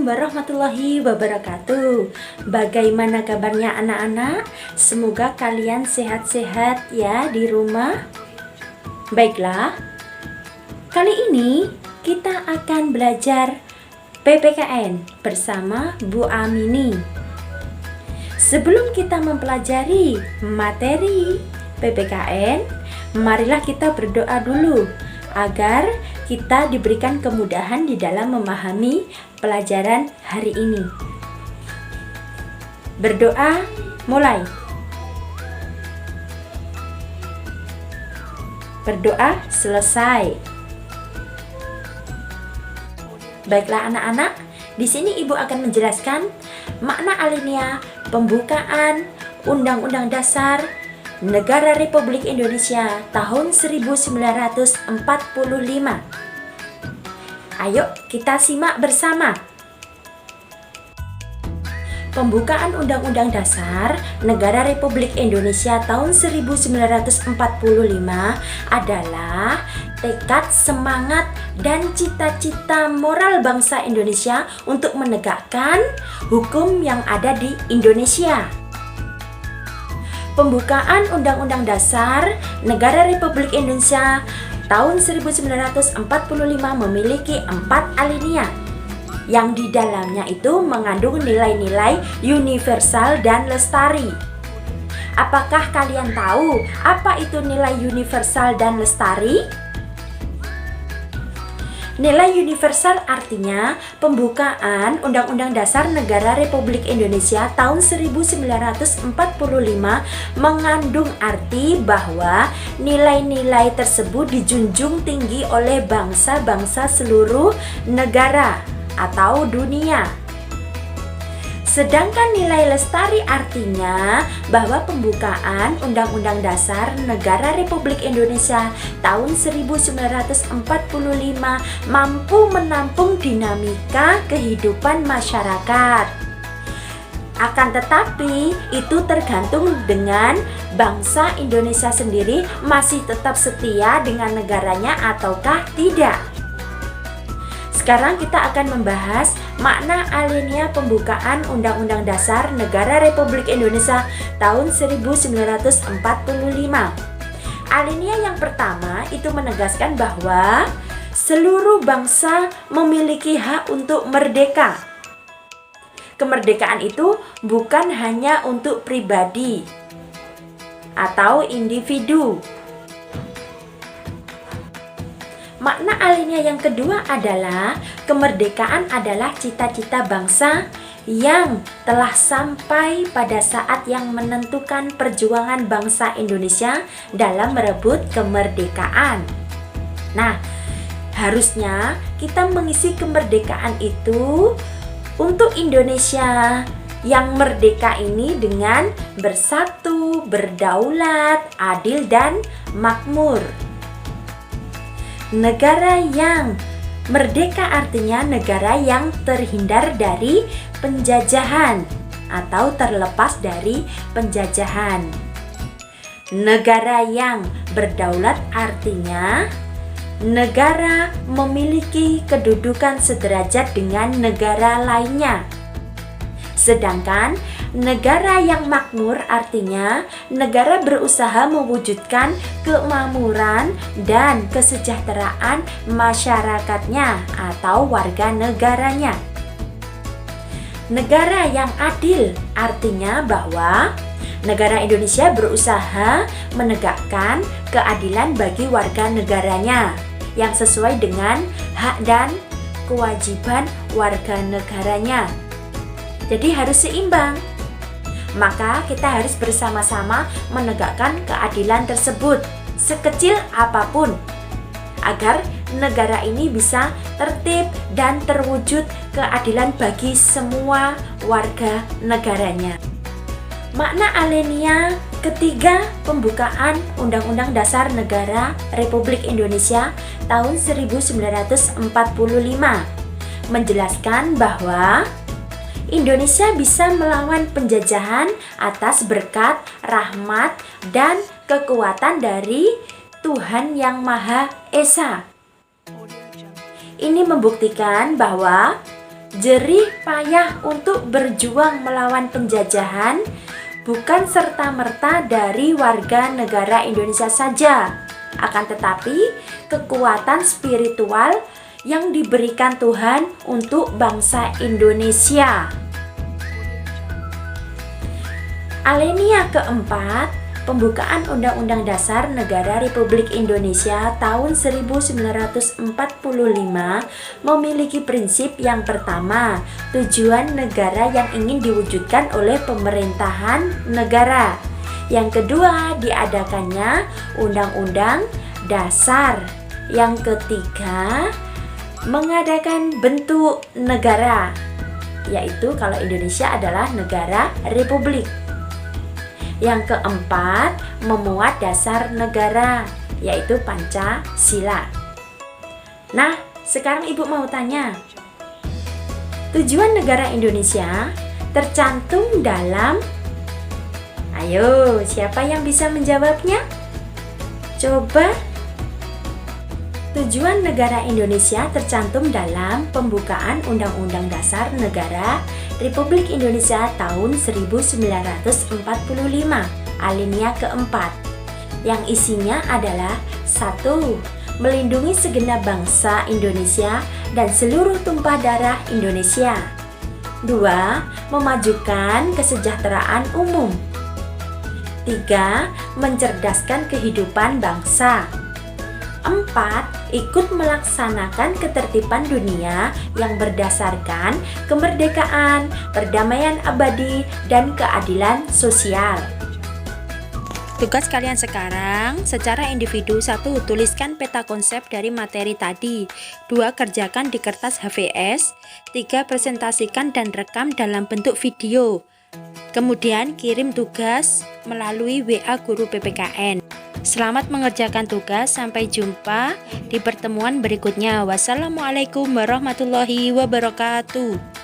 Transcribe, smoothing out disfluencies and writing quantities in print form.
warahmatullahi wabarakatuh. Bagaimana kabarnya anak-anak? Semoga kalian sehat-sehat ya di rumah. Baiklah, kali ini kita akan belajar PPKN bersama Bu Amini. Sebelum kita mempelajari materi PPKN, marilah kita berdoa dulu agar kita diberikan kemudahan di dalam memahami pelajaran hari ini. Berdoa mulai. Berdoa selesai. Baiklah anak-anak, di sini Ibu akan menjelaskan makna alinea pembukaan Undang-Undang Dasar Negara Republik Indonesia tahun 1945. Ayo kita simak bersama. Pembukaan Undang-Undang Dasar Negara Republik Indonesia tahun 1945 adalah tekad, semangat, dan cita-cita moral bangsa Indonesia untuk menegakkan hukum yang ada di Indonesia. Pembukaan Undang-Undang Dasar Negara Republik Indonesia tahun 1945 memiliki 4 alinea yang di dalamnya itu mengandung nilai-nilai universal dan lestari. Apakah kalian tahu apa itu nilai universal dan lestari? Nilai universal artinya pembukaan Undang-Undang Dasar Negara Republik Indonesia tahun 1945 mengandung arti bahwa nilai-nilai tersebut dijunjung tinggi oleh bangsa-bangsa seluruh negara atau dunia. Sedangkan nilai lestari artinya bahwa pembukaan Undang-Undang Dasar Negara Republik Indonesia tahun 1945 mampu menampung dinamika kehidupan masyarakat. Akan tetapi itu tergantung dengan bangsa Indonesia sendiri masih tetap setia dengan negaranya ataukah tidak. Sekarang kita akan membahas makna alinea pembukaan Undang-Undang Dasar Negara Republik Indonesia tahun 1945. Alinea yang pertama itu menegaskan bahwa seluruh bangsa memiliki hak untuk merdeka. Kemerdekaan itu bukan hanya untuk pribadi atau individu. Makna alinea yang kedua adalah kemerdekaan adalah cita-cita bangsa yang telah sampai pada saat yang menentukan perjuangan bangsa Indonesia dalam merebut kemerdekaan. Nah, harusnya kita mengisi kemerdekaan itu untuk Indonesia yang merdeka ini dengan bersatu, berdaulat, adil, dan makmur. Negara yang merdeka artinya negara yang terhindar dari penjajahan atau terlepas dari penjajahan. Negara yang berdaulat artinya negara memiliki kedudukan sederajat dengan negara lainnya. Sedangkan negara yang makmur artinya negara berusaha mewujudkan kemakmuran dan kesejahteraan masyarakatnya atau warga negaranya. Negara yang adil artinya bahwa negara Indonesia berusaha menegakkan keadilan bagi warga negaranya yang sesuai dengan hak dan kewajiban warga negaranya. Jadi harus seimbang. Maka kita harus bersama-sama menegakkan keadilan tersebut sekecil apapun agar negara ini bisa tertib dan terwujud keadilan bagi semua warga negaranya. Makna alinea ketiga pembukaan Undang-Undang Dasar Negara Republik Indonesia tahun 1945 menjelaskan bahwa Indonesia bisa melawan penjajahan atas berkat, rahmat, dan kekuatan dari Tuhan Yang Maha Esa. Ini membuktikan bahwa Jerih payah untuk berjuang melawan penjajahan bukan serta-merta dari warga negara Indonesia saja, akan tetapi kekuatan spiritual yang diberikan Tuhan untuk bangsa Indonesia. Alinea keempat, pembukaan Undang-Undang Dasar Negara Republik Indonesia tahun 1945 memiliki prinsip yang pertama, tujuan negara yang ingin diwujudkan oleh pemerintahan negara. Yang kedua, diadakannya Undang-Undang Dasar. Yang ketiga, mengadakan bentuk negara, yaitu kalau Indonesia adalah negara republik. Yang keempat, memuat dasar negara, yaitu Pancasila. Nah, sekarang Ibu mau tanya, tujuan negara Indonesia tercantum dalam... Ayo, siapa yang bisa menjawabnya? Coba. Tujuan negara Indonesia tercantum dalam pembukaan Undang-Undang Dasar Negara Republik Indonesia tahun 1945, alinea keempat, yang isinya adalah 1. Melindungi segenap bangsa Indonesia dan seluruh tumpah darah Indonesia. 2. Memajukan kesejahteraan umum. 3. Mencerdaskan kehidupan bangsa. 4. Ikut melaksanakan ketertiban dunia yang berdasarkan kemerdekaan, perdamaian abadi, dan keadilan sosial. Tugas kalian sekarang, secara individu: 1. Tuliskan peta konsep dari materi tadi. 2. Kerjakan di kertas HVS. 3. Presentasikan dan rekam dalam bentuk video. Kemudian kirim tugas melalui WA guru PPKN. Selamat mengerjakan tugas, sampai jumpa di pertemuan berikutnya. Wassalamualaikum warahmatullahi wabarakatuh.